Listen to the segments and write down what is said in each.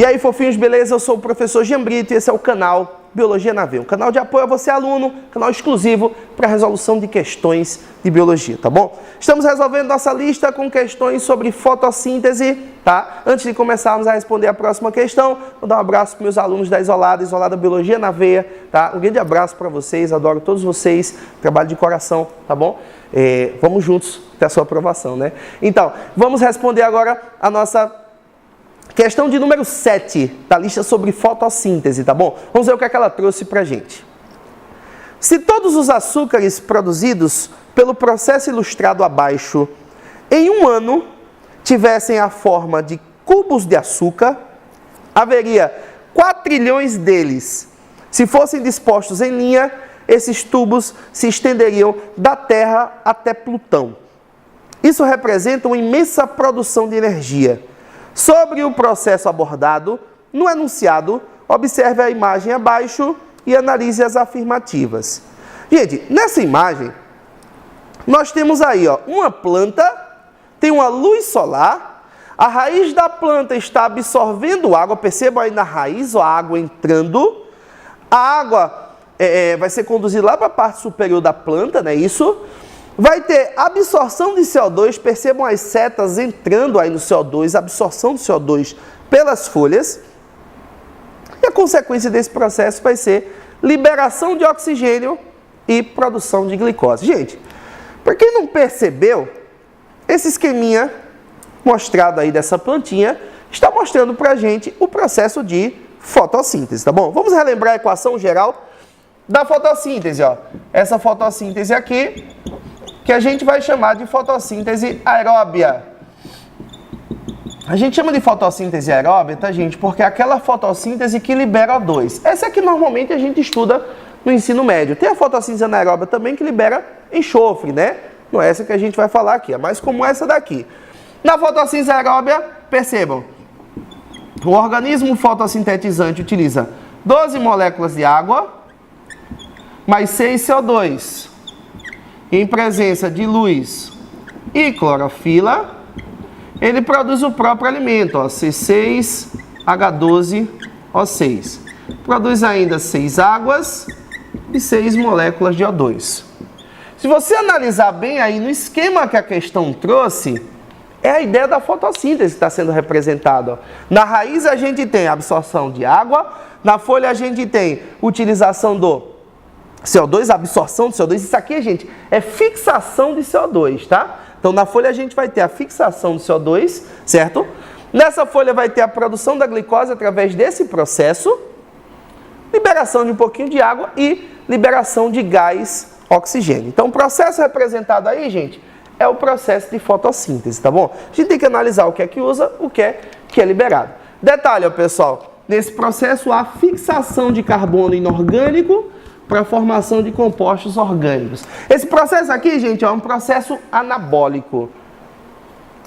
E aí, fofinhos, beleza? Eu sou o professor Jean Brito e esse é o canal Biologia na Veia, um canal de apoio a você, aluno, canal exclusivo para resolução de questões de biologia, tá bom? Estamos resolvendo nossa lista com questões sobre fotossíntese, tá? Antes de começarmos a responder a próxima questão, vou dar um abraço para meus alunos da Isolada Biologia na Veia, tá? Um grande abraço para vocês, adoro todos vocês, trabalho de coração, tá bom? Vamos juntos até a sua aprovação, né? Então, vamos responder agora a nossa questão de número 7 da lista sobre fotossíntese, tá bom? Vamos ver o que é que ela trouxe pra gente. Se todos os açúcares produzidos pelo processo ilustrado abaixo em um ano tivessem a forma de cubos de açúcar, haveria 4 trilhões deles. Se fossem dispostos em linha, esses tubos se estenderiam da Terra até Plutão. Isso representa uma imensa produção de energia. Sobre o processo abordado, no enunciado, observe a imagem abaixo e analise as afirmativas. Gente, nessa imagem, nós temos aí uma planta, tem uma luz solar, a raiz da planta está absorvendo água, percebam aí na raiz a água entrando, a água vai ser conduzida lá para a parte superior da planta, não é isso? Vai ter absorção de CO2, percebam as setas entrando aí no CO2, absorção de CO2 pelas folhas. E a consequência desse processo vai ser liberação de oxigênio e produção de glicose. Gente, para quem não percebeu, esse esqueminha mostrado aí dessa plantinha está mostrando para a gente o processo de fotossíntese, tá bom? Vamos relembrar a equação geral da fotossíntese, ó. Essa fotossíntese aqui, que a gente vai chamar de fotossíntese aeróbia. A gente chama de fotossíntese aeróbia, tá, gente? Porque é aquela fotossíntese que libera O2. Essa é que normalmente a gente estuda no ensino médio. Tem a fotossíntese anaeróbia também que libera enxofre, né? Não é essa que a gente vai falar aqui, é mais comum essa daqui. Na fotossíntese aeróbia, percebam, o organismo fotossintetizante utiliza 12 moléculas de água mais 6 CO2. Em presença de luz e clorofila, ele produz o próprio alimento, ó, C6H12O6. Produz ainda 6 águas e 6 moléculas de O2. Se você analisar bem aí no esquema que a questão trouxe, é a ideia da fotossíntese que está sendo representada. Na raiz a gente tem absorção de água, na folha a gente tem utilização do CO2, absorção de CO2, isso aqui, gente, é fixação de CO2, tá? Então, na folha a gente vai ter a fixação de CO2, certo? Nessa folha vai ter a produção da glicose através desse processo, liberação de um pouquinho de água e liberação de gás oxigênio. Então, o processo representado aí, gente, é o processo de fotossíntese, tá bom? A gente tem que analisar o que é que usa, o que é liberado. Detalhe, ó, pessoal, nesse processo há fixação de carbono inorgânico para a formação de compostos orgânicos. Esse processo aqui, gente, é um processo anabólico.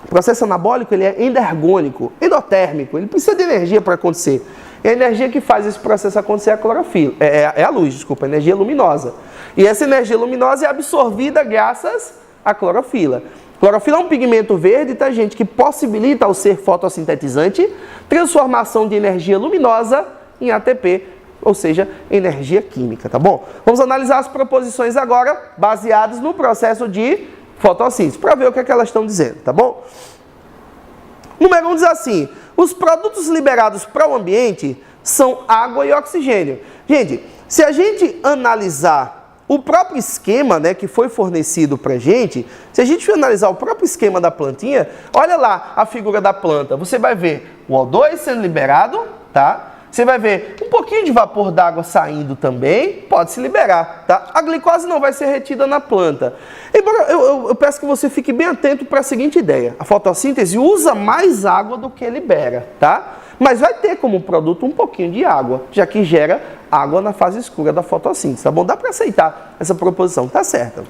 O processo anabólico ele é endergônico, endotérmico, ele precisa de energia para acontecer. E a energia que faz esse processo acontecer é a clorofila, é a luz, desculpa, a energia luminosa. E essa energia luminosa é absorvida graças à clorofila. Clorofila é um pigmento verde, tá, gente, que possibilita, ao ser fotossintetizante, transformação de energia luminosa em ATP, ou seja, energia química, tá bom? Vamos analisar as proposições agora, baseadas no processo de fotossíntese, para ver o que é que elas estão dizendo, tá bom? Número 1 diz assim, os produtos liberados para o ambiente são água e oxigênio. Gente, se a gente analisar o próprio esquema, né, que foi fornecido para a gente, se a gente for analisar o próprio esquema da plantinha, olha lá a figura da planta, você vai ver o O2 sendo liberado, tá? Você vai ver um pouquinho de vapor d'água saindo também, pode se liberar, tá? A glicose não vai ser retida na planta. Embora eu peço que você fique bem atento para a seguinte ideia. A fotossíntese usa mais água do que libera, tá? Mas vai ter como produto um pouquinho de água, já que gera água na fase escura da fotossíntese, tá bom? Dá para aceitar essa proposição, tá certa.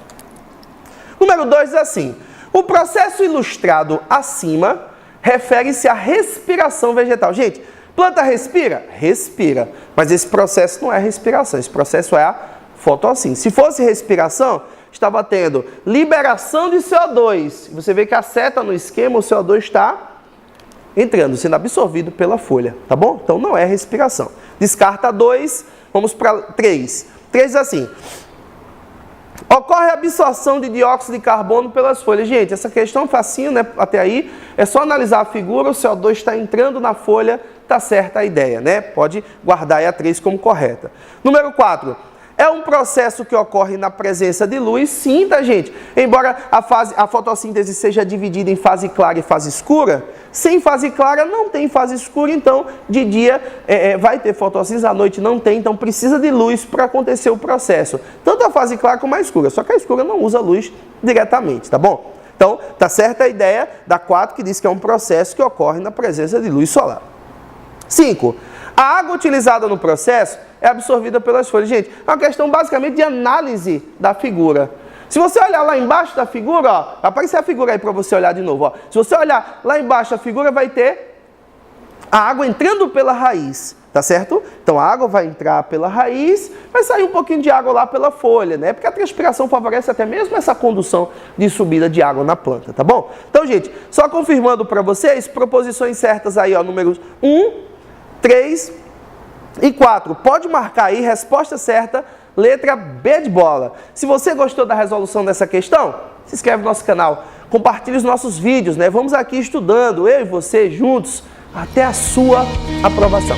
Número 2 diz assim, o processo ilustrado acima refere-se à respiração vegetal. Gente, planta respira? Respira. Mas esse processo não é respiração, esse processo é a fotossíntese. Se fosse respiração, estava tendo liberação de CO2. Você vê que a seta no esquema, o CO2 está entrando, sendo absorvido pela folha, tá bom? Então não é respiração. Descarta 2, vamos para 3. 3 diz assim: ocorre a absorção de dióxido de carbono pelas folhas. Gente, essa questão é facinho, né? Até aí, é só analisar a figura, o CO2 está entrando na folha, tá certa a ideia, né? Pode guardar aí a 3 como correta. Número 4. É um processo que ocorre na presença de luz? Sim, tá, gente? Embora a fotossíntese seja dividida em fase clara e fase escura, sem fase clara não tem fase escura, então de dia vai ter fotossíntese, à noite não tem, então precisa de luz para acontecer o processo. Tanto a fase clara como a escura, só que a escura não usa luz diretamente, tá bom? Então, tá certa a ideia da 4, que diz que é um processo que ocorre na presença de luz solar. 5. A água utilizada no processo é absorvida pelas folhas. Gente, é uma questão basicamente de análise da figura. Se você olhar lá embaixo da figura, ó, vai aparecer a figura aí para você olhar de novo. Ó. Se você olhar lá embaixo da figura, vai ter a água entrando pela raiz, tá certo? Então a água vai entrar pela raiz, vai sair um pouquinho de água lá pela folha, né? Porque a transpiração favorece até mesmo essa condução de subida de água na planta, tá bom? Então, gente, só confirmando para vocês, proposições certas aí, ó, números 1, 3 e 4. Pode marcar aí, resposta certa, letra B de bola. Se você gostou da resolução dessa questão, se inscreve no nosso canal, compartilhe os nossos vídeos, né? Vamos aqui estudando, eu e você juntos, até a sua aprovação.